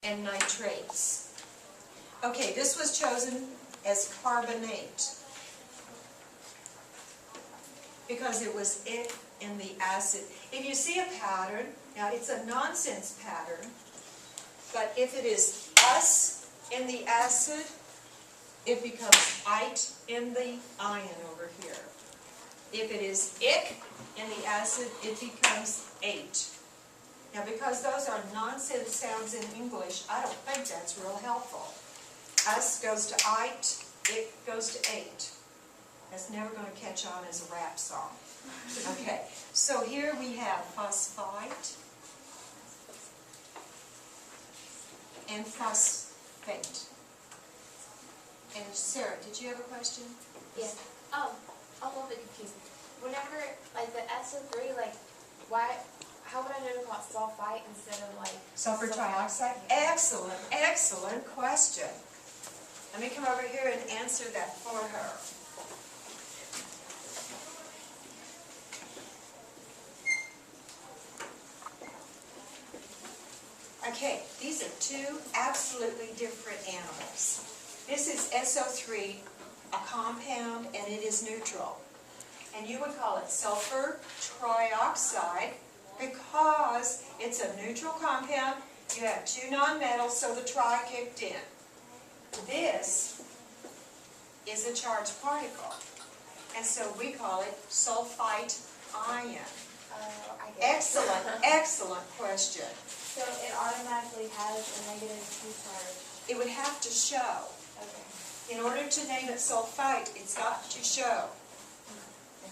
and nitrates. Okay, this was chosen as carbonate because it was ick in the acid. If you see a pattern, now it's a nonsense pattern, but if it is us in the acid, it becomes ite in the ion over here. If it is ick in the acid, it becomes ate. Now, because those are nonsense sounds in English, I don't think that's real helpful. Us goes to ite, it goes to ate. That's never going to catch on as a rap song. Okay, so here we have phosphite and phosphate. And Sarah, did you have a question? Yeah. I'm a little bit confused. Whenever, like, the SO3, like, why, how would I know to call it sulfite instead of, like... Sulfur trioxide? Excellent, excellent question. Let me come over here and answer that for her. Okay, these are two absolutely different animals. This is SO3, a compound, and it is neutral. And you would call it sulfur trioxide because it's a neutral compound. You have two nonmetals, so the tri kicked in. This is a charged particle, and so we call it sulfite ion. I get it. Excellent, excellent question. So it automatically has a negative 2 charge. It would have to show. Okay. In order to name it sulfite, it's got to show.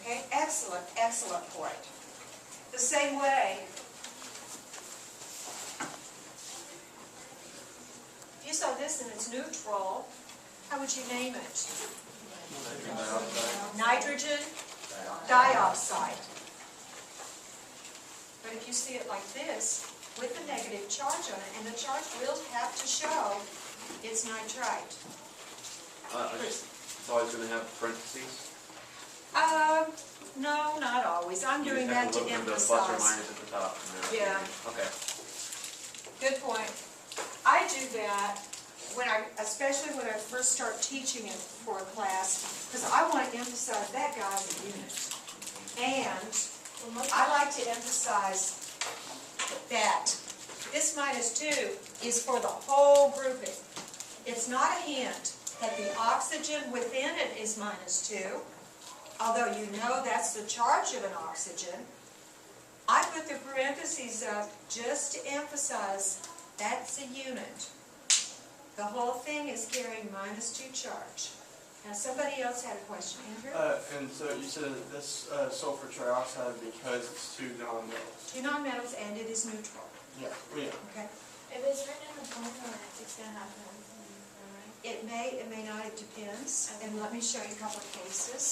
Okay, excellent, excellent point. The same way, if you saw this and it's neutral, how would you name it? Nitrogen dioxide. But if you see it like this, with a negative charge on it, and the charge will have to show it's nitrite. It's always going to have parentheses? No, not always. I'm doing that to The plus or emphasize. minus at the top. Yeah. Okay. Good point. I do that especially when I first start teaching it for a class, because I want to emphasize that guy's a unit. And I like to emphasize that this -2 is for the whole grouping. It's not a hint that the oxygen within it is -2, although you know that's the charge of an oxygen. I put the parentheses up just to emphasize that's a unit. The whole thing is carrying -2 charge. Now somebody else had a question, Andrew? And so you said this sulfur trioxide because it's two nonmetals. Two nonmetals and it is neutral. Yeah. Okay. If it's written in the formula, it's going to have parentheses, right? It may not, it depends. And let me show you a couple of cases.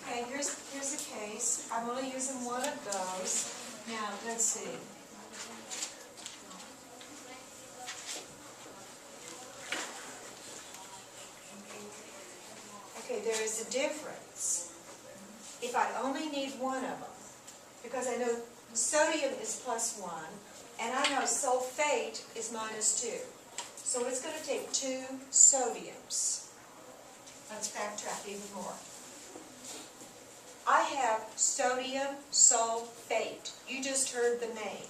Okay, here's a case. I'm only using one of those. Now, let's see. Okay, there is a difference if I only need one of them, because I know sodium is +1, and I know sulfate is -2. So it's going to take 2 sodiums. Let's backtrack even more. I have sodium sulfate. You just heard the name.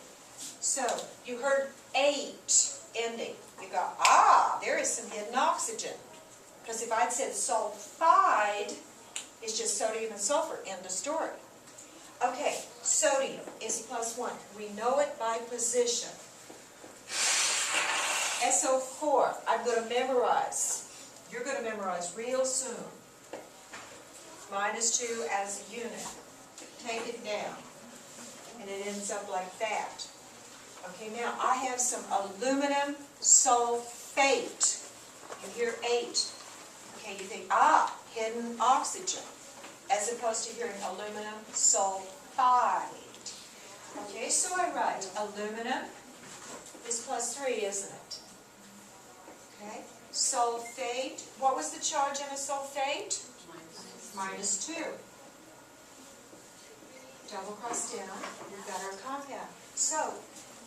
So you heard 8 ending. You go, there is some hidden oxygen. Because if I'd said sulfide, it's just sodium and sulfur, end of story. Okay, sodium is +1. We know it by position. SO4, I'm going to memorize. You're going to memorize real soon. -2 as a unit. Take it down. And it ends up like that. Okay, now I have some aluminum sulfate. You hear 8. Okay, you think, hidden oxygen, as opposed to hearing aluminum sulfide. Okay, so I write aluminum is +3, isn't it? Okay, sulfate, what was the charge in a sulfate? minus 2. Double cross down, we've got our compound. So,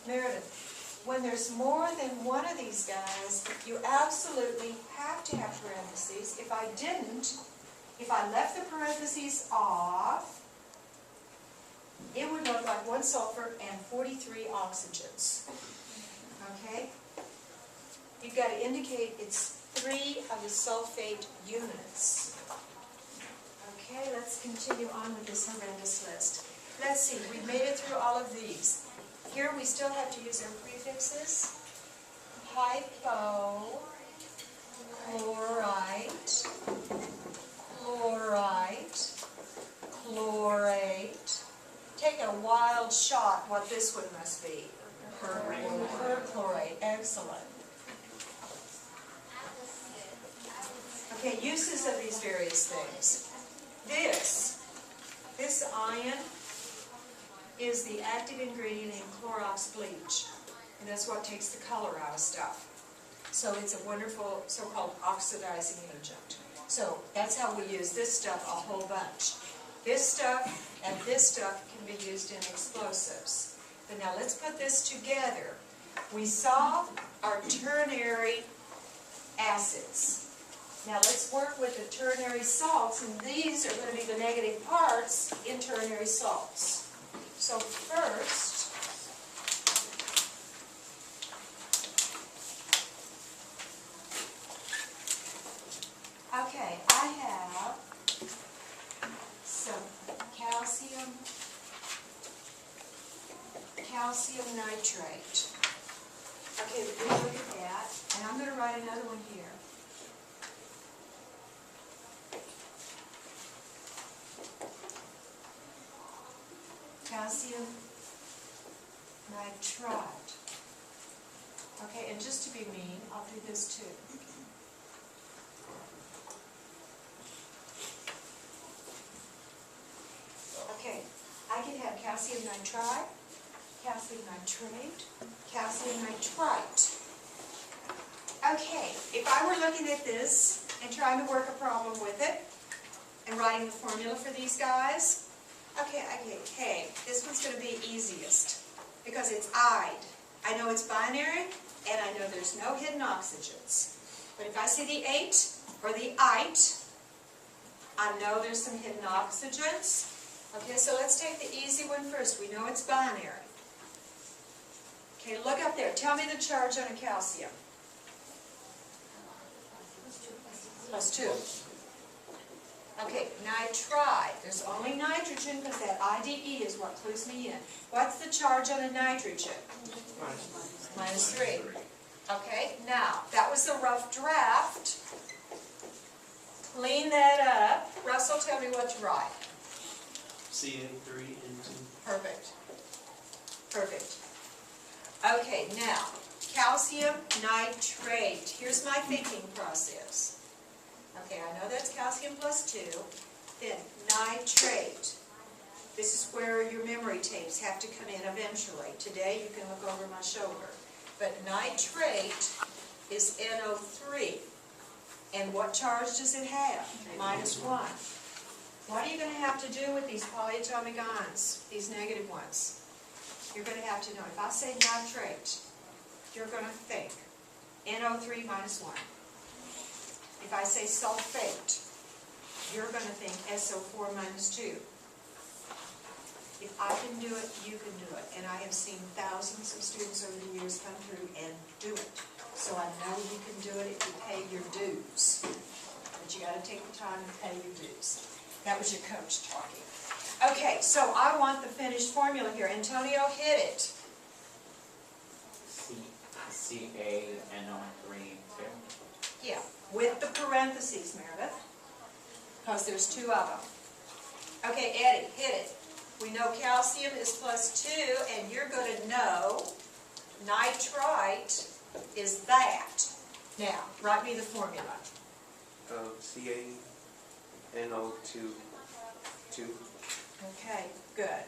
Meredith, when there's more than one of these guys, you absolutely have to have parentheses. If I didn't, if I left the parentheses off, it would look like 1 sulfur and 43 oxygens. Okay? You've got to indicate it's 3 of the sulfate units. Okay, let's continue on with this horrendous list. Let's see, we've made it through all of these. Here we still have to use our prefixes. Hypo, chlorite, chlorite, chlorate. Take a wild shot what this one must be. Perchlorate, excellent. Okay, uses of these various things. This ion is the active ingredient in Clorox bleach, and that's what takes the color out of stuff. So it's a wonderful so-called oxidizing agent. So that's how we use this stuff a whole bunch. This stuff and this stuff can be used in explosives. But now let's put this together. We saw our ternary acids. Now let's work with the ternary salts, and these are going to be the negative parts in ternary salts. So first, okay, I have some calcium nitrate. Okay, we look at that, and I'm going to write another one here. Calcium nitrite. Okay, and just to be mean, I'll do this too. Okay, I can have calcium nitrite, calcium nitrate, calcium nitrite. Okay, if I were looking at this and trying to work a problem with it and writing the formula for these guys, okay, hey, this one's going to be easiest because it's "ide." I know it's binary, and I know there's no hidden oxygens. But if I see the 8 or the "ite," I know there's some hidden oxygens. Okay, so let's take the easy one first. We know it's binary. Okay, look up there. Tell me the charge on a calcium. +2. Okay, nitride. There's only nitrogen because that IDE is what clues me in. What's the charge on a nitrogen? -3. Okay, now, that was the rough draft. Clean that up. Russell, tell me what to write. CA3N2. Perfect. Perfect. Okay, now, calcium nitrate. Here's my thinking process. Okay, I know that's calcium +2. Then nitrate. This is where your memory tapes have to come in eventually. Today you can look over my shoulder. But nitrate is NO3. And what charge does it have? -1. What are you going to have to do with these polyatomic ions, these negative ones? You're going to have to know. If I say nitrate, you're going to think NO3 -1. If I say sulfate, you're going to think SO4 -2. If I can do it, you can do it. And I have seen thousands of students over the years come through and do it. So I know you can do it if you pay your dues. But you got to take the time and pay your dues. That was your coach talking. Okay, so I want the finished formula here. Antonio, hit it. CaNO3 too. Yeah, with the parentheses, Meredith, because there's 2 of them. Okay, Eddie, hit it. We know calcium is +2, and you're going to know nitrite is that. Now, write me the formula. CaNO2. Okay, good.